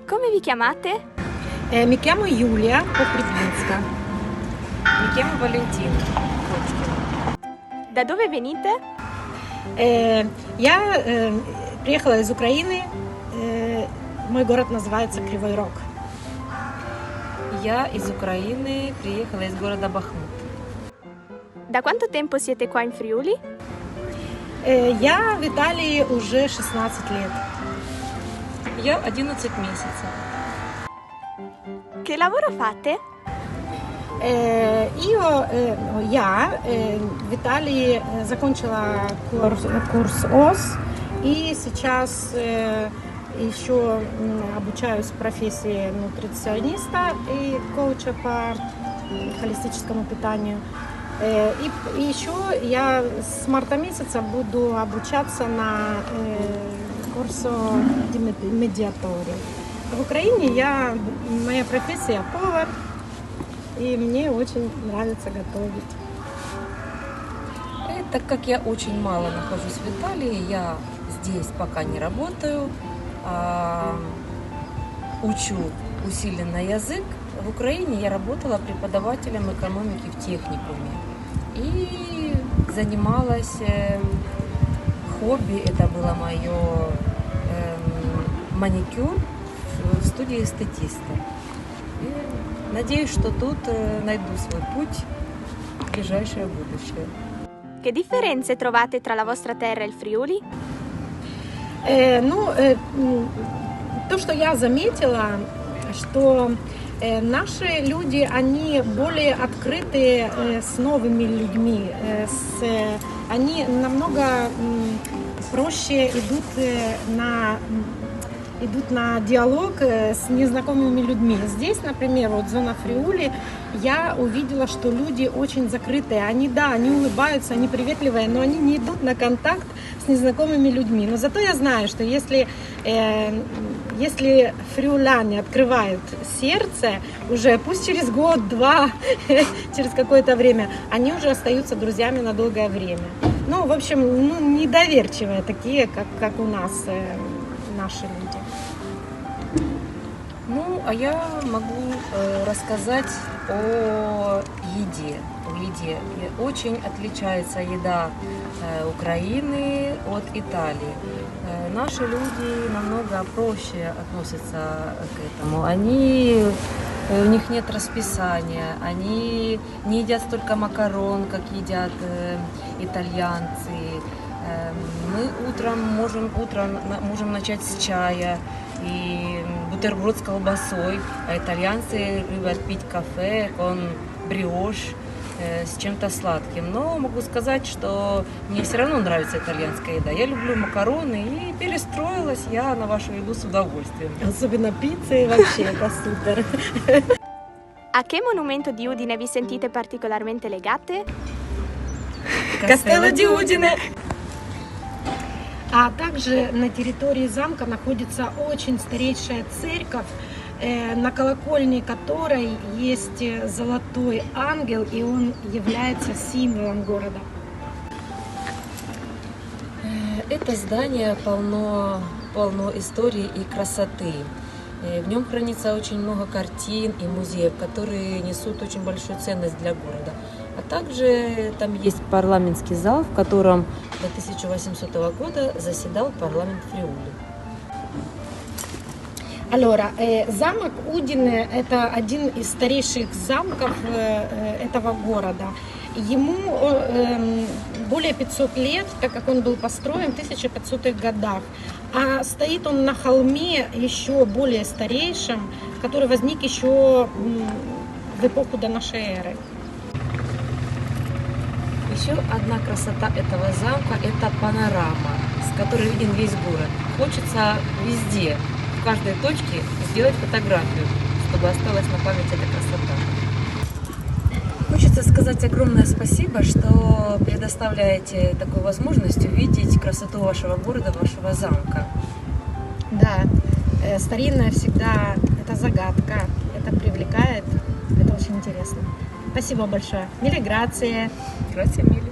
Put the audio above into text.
Come vi chiamate? Mi chiamo Юлия Похребинска. Mi chiamo Valentina Коцкина. Da dove venite? Я приехала из Украины. Мой город называется Кривой Рог. Я из Украины, приехала из города Бахмут. Da quanto tempo siete qua in Friuli? Я в Италии уже 16 лет. Я 11 месяцев. Che lavoro fate? Я в Италии закончила курс ОС и сейчас еще обучаюсь в профессии нутрициониста и коуча по холистическому питанию. И еще я с марта месяца буду обучаться на курсу медиатори. В Украине моя профессия повар, и мне очень нравится готовить. И так как я очень мало нахожусь в Италии, я здесь пока не работаю, учу усиленно язык. В Украине я работала преподавателем экономики в техникуме и занималась хобби, это было мое маникюр в студии эстетиста. И надеюсь, что тут найду свой путь в ближайшее будущее. Che differenze trovate tra la vostra terra e il Friuli? То, что я заметила, что наши люди, они более открыты с новыми людьми, они намного проще идут на диалог с незнакомыми людьми. Здесь, например, вот зона Фриули, я увидела, что люди очень закрытые. Они улыбаются, они приветливые, но они не идут на контакт с незнакомыми людьми. Но зато я знаю, что если фриуляне открывают сердце, уже пусть через год-два, через какое-то время, они уже остаются друзьями на долгое время. В общем, недоверчивые такие, как у нас наши люди. А я могу рассказать о еде. Очень отличается еда Украины от Италии. Наши люди намного проще относятся к этому. У них нет расписания, они не едят столько макарон, как едят итальянцы. Мы утром можем начать с чая и бутерброд с колбасой, а итальянцы любят пить кафе, бриош с чем-то сладким. Но могу сказать, что мне все равно нравится итальянская еда. Я люблю макароны и перестроилась я на вашу еду с удовольствием. Особенно пицца и вообще, это супер. A che monumento di Udine vi sentite particolarmente legate? Castello di Udine. А также на территории замка находится очень старейшая церковь, на колокольне которой есть золотой ангел, и он является символом города. Это здание полно истории и красоты. В нем хранится очень много картин и музеев, которые несут очень большую ценность для города. А также там есть парламентский зал, в котором до 1800 года заседал парламент Фриули. Замок Удине – это один из старейших замков этого города. Ему более 500 лет, так как он был построен в 1500-х годах. А стоит он на холме еще более старейшем, который возник еще в эпоху до нашей эры. Еще одна красота этого замка – это панорама, с которой виден весь город. Хочется везде, в каждой точке сделать фотографию, чтобы осталась на память эта красота. Хочется сказать огромное спасибо, что предоставляете такую возможность увидеть красоту вашего города, вашего замка. Да, старинное всегда это загадка, это привлекает, это очень интересно. Спасибо большое. Мille grazie. Grazie mille.